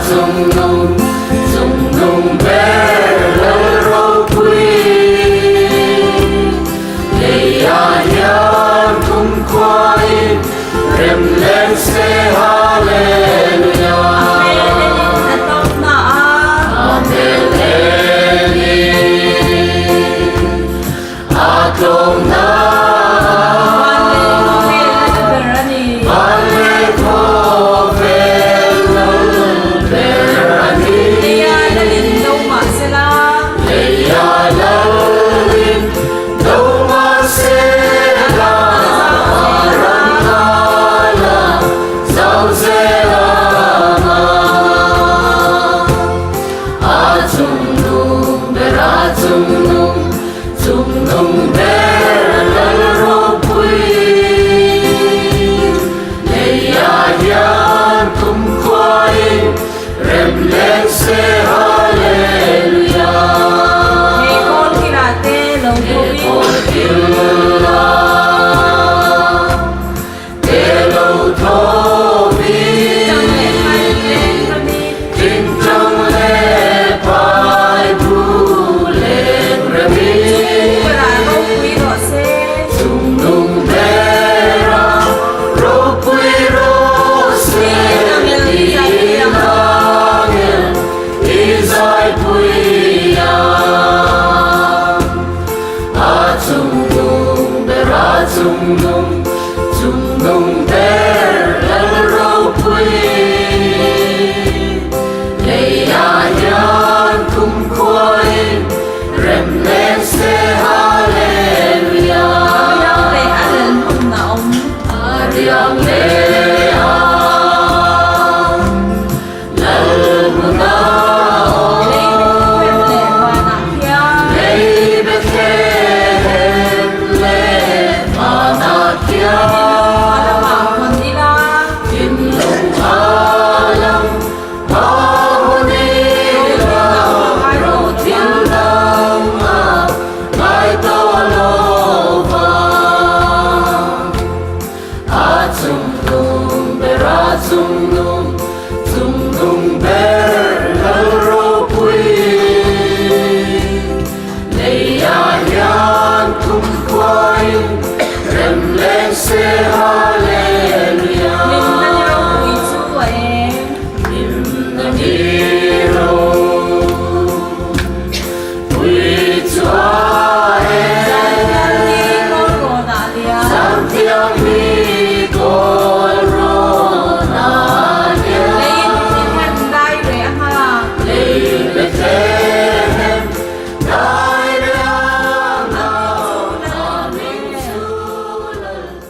Dung nung bé lỡ quy Lê ya kum quay Rem lên se hallelujah Dung nung bé lỡ quy Lê ya kum quay Rem lên se hallelujah Ariang lê Dung nung bé lỡ quy Lê ya kum quay Rem lên se hallelujah Nim na ni